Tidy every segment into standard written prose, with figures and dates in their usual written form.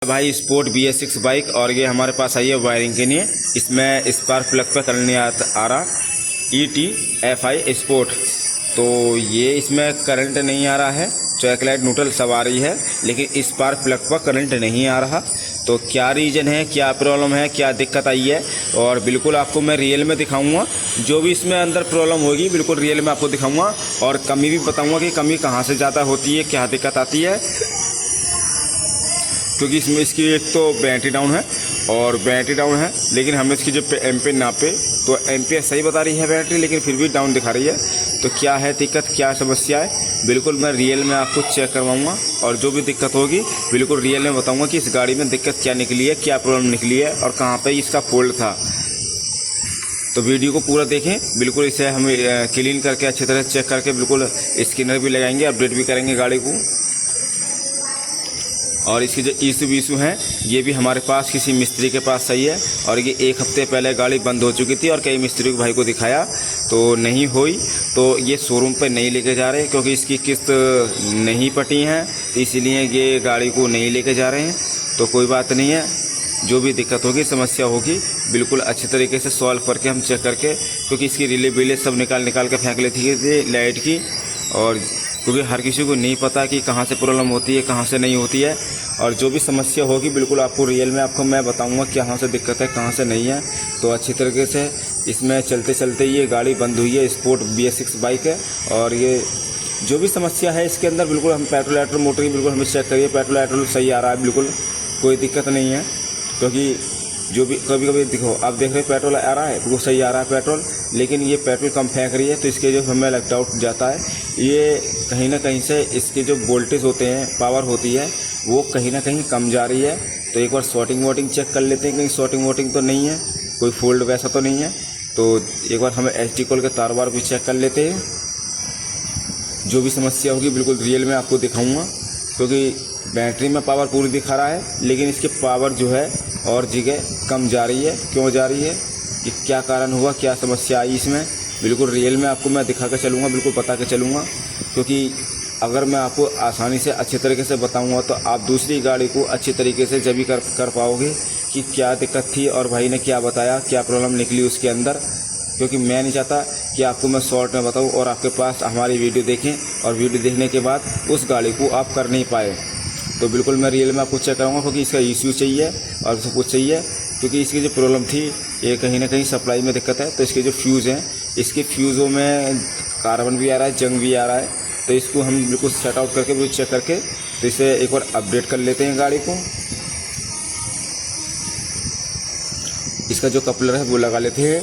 भाई sport BS6 bike और ये हमारे पास आई है वायरिंग के लिए। इसमें स्पार्क प्लग पे करने आ रहा ETFI स्पोर्ट। तो ये इसमें करंट नहीं आ रहा है, चेक लाइट न्यूट्रल सब आ रही है, लेकिन स्पार्क प्लग पर करंट नहीं आ रहा। तो क्या रीज़न है, क्या प्रॉब्लम है, क्या दिक्कत आई है, और बिल्कुल आपको मैं रियल में दिखाऊंगा। जो भी इसमें अंदर प्रॉब्लम होगी बिल्कुल रियल में आपको दिखाऊंगा, और कमी भी बताऊंगा कि कमी कहाँ से ज़्यादा होती है, क्या दिक्कत आती है। क्योंकि इसमें इसकी एक तो बैटरी डाउन है और बैटरी डाउन है, लेकिन हमने इसकी जो एम्पेयर नापे तो एम्पेयर सही बता रही है बैटरी, लेकिन फिर भी डाउन दिखा रही है। तो क्या है दिक्कत, क्या समस्या है, बिल्कुल मैं रियल में आपको चेक करवाऊंगा, और जो भी दिक्कत होगी बिल्कुल रियल में बताऊंगा कि इस गाड़ी में दिक्कत क्या निकली है, क्या प्रॉब्लम निकली है और कहाँ पर इसका फॉल्ट था। तो वीडियो को पूरा देखें, बिल्कुल इसे हम क्लीन करके अच्छी तरह चेक करके बिल्कुल स्कैनर भी लगाएंगे, अपडेट भी करेंगे गाड़ी को। और इसकी जो इशू हैं ये भी हमारे पास किसी मिस्त्री के पास सही है, और ये एक हफ्ते पहले गाड़ी बंद हो चुकी थी और कई मिस्त्री को भाई को दिखाया तो नहीं हुई। तो ये शोरूम पे नहीं लेके जा रहे क्योंकि इसकी किस्त नहीं पटी हैं, इसीलिए ये गाड़ी को नहीं लेके जा रहे हैं। तो कोई बात नहीं है, जो भी दिक्कत होगी समस्या होगी बिल्कुल अच्छे तरीके से सॉल्व करके हम चेक करके, क्योंकि इसकी रिले सब निकाल के फेंक लेती थी लाइट की, और क्योंकि हर किसी को नहीं पता कि कहाँ से प्रॉब्लम होती है, कहाँ से नहीं होती है। और जो भी समस्या होगी बिल्कुल आपको रियल में आपको मैं बताऊंगा कहाँ से दिक्कत है, कहाँ से नहीं है। तो अच्छी तरीके से इसमें चलते चलते ये गाड़ी बंद हुई है, स्पोर्ट BS6 बाइक है। और ये जो भी समस्या है इसके अंदर बिल्कुल हम पेट्रोल मोटर की बिल्कुल हमें चेक करिए, पेट्रोल सही आ रहा है, बिल्कुल कोई दिक्कत नहीं है। क्योंकि जो भी कभी देखो आप देख रहे हैं पेट्रोल आ रहा है, वो सही आ रहा है पेट्रोल, लेकिन ये पेट्रोल कम फेंक रही है। तो इसके जो हमें लगता आउट जाता है, ये कहीं ना कहीं से इसके जो वोल्टेज होते हैं, पावर होती है, वो कहीं ना कहीं कम जा रही है। तो एक बार शॉर्टिंग चेक कर लेते हैं, कहीं शॉर्टिंग तो नहीं है, कोई फोल्ड वैसा तो नहीं है। तो एक बार हमें SD कॉल के तार बार भी चेक कर लेते हैं। जो भी समस्या होगी बिल्कुल रियल में आपको दिखाऊँगा, क्योंकि बैटरी में पावर पूरी दिखा रहा है, लेकिन इसकी पावर जो है और जगह कम जा रही है। क्यों जा रही है, कि क्या कारण हुआ, क्या समस्या आई इसमें, बिल्कुल रियल में आपको मैं दिखा कर चलूँगा, बिल्कुल बता के चलूँगा। क्योंकि अगर मैं आपको आसानी से अच्छे तरीके से बताऊँगा तो आप दूसरी गाड़ी को अच्छी तरीके से जब भी कर पाओगे कि क्या दिक्कत थी और भाई ने क्या बताया, क्या प्रॉब्लम निकली उसके अंदर। क्योंकि मैं नहीं चाहता कि आपको मैं शॉर्ट में बताऊँ और आपके पास हमारी वीडियो देखें और वीडियो देखने के बाद उस गाड़ी को आप कर नहीं पाए। तो बिल्कुल मैं रियल में आपको चेक कराऊंगा, क्योंकि इसका इश्यू चाहिए और सब कुछ चाहिए। क्योंकि इसकी जो प्रॉब्लम थी ये कहीं ना कहीं सप्लाई में दिक्कत है। तो इसके जो फ्यूज़ हैं, इसके फ्यूज़ों में कार्बन भी आ रहा है, जंग भी आ रहा है। तो इसको हम बिल्कुल सेट आउट करके बिल्कुल चेक करके तो इसे एक बार अपडेट कर लेते हैं गाड़ी को। इसका जो कपलर है वो लगा लेते हैं,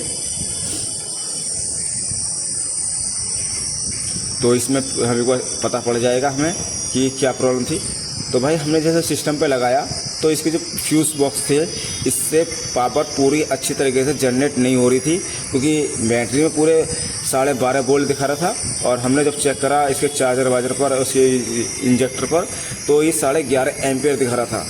तो इसमें हमें को पता पड़ जाएगा हमें कि क्या प्रॉब्लम थी। तो भाई हमने जैसे सिस्टम पे लगाया तो इसके जो फ्यूज़ बॉक्स थे, इससे पावर पूरी अच्छी तरीके से जनरेट नहीं हो रही थी, क्योंकि बैटरी में पूरे 12.5 वोल्ट दिखा रहा था। और हमने जब चेक करा इसके चार्जर वाजर पर, उसके इंजेक्टर पर, तो ये 11.5 एम्पियर दिखा रहा था।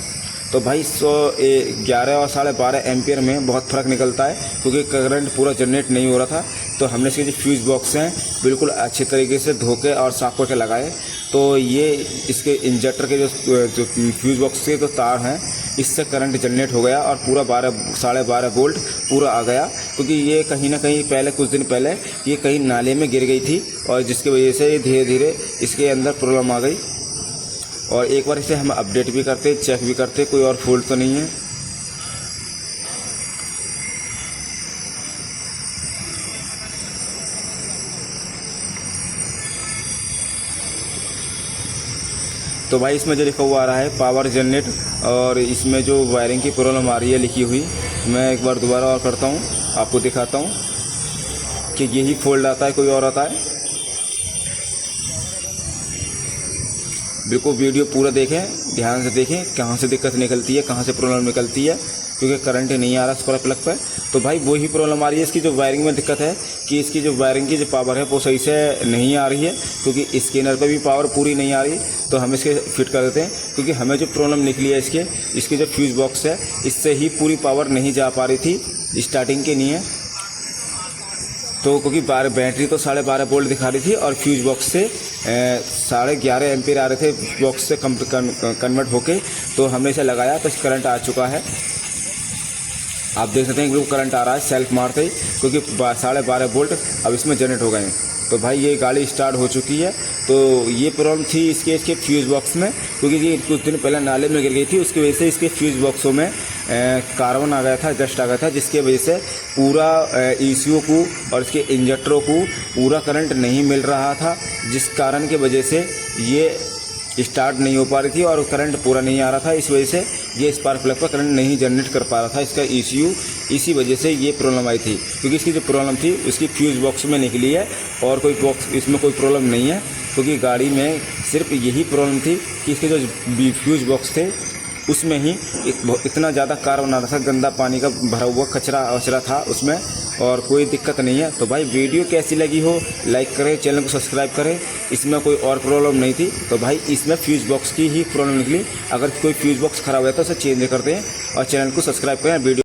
तो भाई 11 और 12.5 एम्पियर में बहुत फ़र्क निकलता है, क्योंकि करंट पूरा जनरेट नहीं हो रहा था। तो हमने इसके जो फ्यूज़ बॉक्स हैं बिल्कुल अच्छे तरीके से धो के और साफ करके लगाए। तो ये इसके इंजेक्टर के जो फ्यूज़ बॉक्स के जो तार हैं, इससे करंट जनरेट हो गया और पूरा 12.5 वोल्ट पूरा आ गया। क्योंकि ये कहीं ना कहीं पहले कुछ दिन पहले ये कहीं नाले में गिर गई थी, और जिसकी वजह से धीरे धीरे इसके अंदर प्रॉब्लम आ गई। और एक बार इसे हम अपडेट भी करते, चेक भी करते, कोई और फॉल्ट तो नहीं है। तो भाई इसमें जो लिखा हुआ आ रहा है पावर जनरेट, और इसमें जो वायरिंग की प्रॉब्लम आ रही है लिखी हुई, मैं एक बार दोबारा और करता हूँ, आपको दिखाता हूँ कि यही फॉल्ट आता है, कोई और आता है। बिल्कुल वीडियो पूरा देखें, ध्यान से देखें कहाँ से दिक्कत निकलती है, कहाँ से प्रॉब्लम निकलती है, क्योंकि करंट नहीं आ रहा स्पार्क प्लग पर। तो भाई वही प्रॉब्लम आ रही है, इसकी जो वायरिंग में दिक्कत है कि इसकी जो वायरिंग की जो पावर है वो सही से नहीं आ रही है, क्योंकि स्कैनर पे भी पावर पूरी नहीं आ रही। तो हम इसके फिट कर देते हैं, क्योंकि हमें जो प्रॉब्लम निकली है इसके जो फ्यूज़ बॉक्स है, इससे ही पूरी पावर नहीं जा पा रही थी स्टार्टिंग के लिए। तो क्योंकि बैटरी तो 12.5 वोल्ट दिखा रही थी और फ्यूज बॉक्स से 11.5 एम्पीयर आ रहे थे बॉक्स से कन्वर्ट होके, तो हमने इसे लगाया तो करंट आ चुका है। आप देख सकते हैं बिल्कुल करंट आ रहा है सेल्फ मारते ही, क्योंकि 12.5 वोल्ट अब इसमें जनरेट हो गए हैं। तो भाई ये गाड़ी स्टार्ट हो चुकी है। तो ये प्रॉब्लम थी इसके फ्यूज़ बॉक्स में, क्योंकि ये कुछ दिन पहले नाले में गिर गई थी, उसकी वजह से इसके फ्यूज़ बॉक्सों में कार्बन आ गया था, डस्ट आ गया था, जिसकी वजह से पूरा ECU को और इसके इंजेक्टरों को पूरा करंट नहीं मिल रहा था, जिस कारण की वजह से ये स्टार्ट नहीं हो पा रही थी और करंट पूरा नहीं आ रहा था। इस वजह से ये स्पार्क प्लग पर करंट नहीं जनरेट कर पा रहा था इसका ECU। इसी वजह से ये प्रॉब्लम आई थी, क्योंकि इसकी जो प्रॉब्लम थी उसकी फ्यूज़ बॉक्स में निकली है और कोई बॉक्स इसमें कोई प्रॉब्लम नहीं है, क्योंकि गाड़ी में सिर्फ यही प्रॉब्लम थी कि इसके जो फ्यूज़ बॉक्स थे उसमें ही इतना ज़्यादा कार्बन आ रहा था, गंदा पानी का भरा हुआ कचरा वचरा था उसमें, और कोई दिक्कत नहीं है। तो भाई वीडियो कैसी लगी हो लाइक करें, चैनल को सब्सक्राइब करें। इसमें कोई और प्रॉब्लम नहीं थी, तो भाई इसमें फ्यूज़ बॉक्स की ही प्रॉब्लम निकली। अगर कोई फ्यूज़ बॉक्स ख़राब है तो उसे चेंज करते हैं और चैनल को सब्सक्राइब करें। वीडियो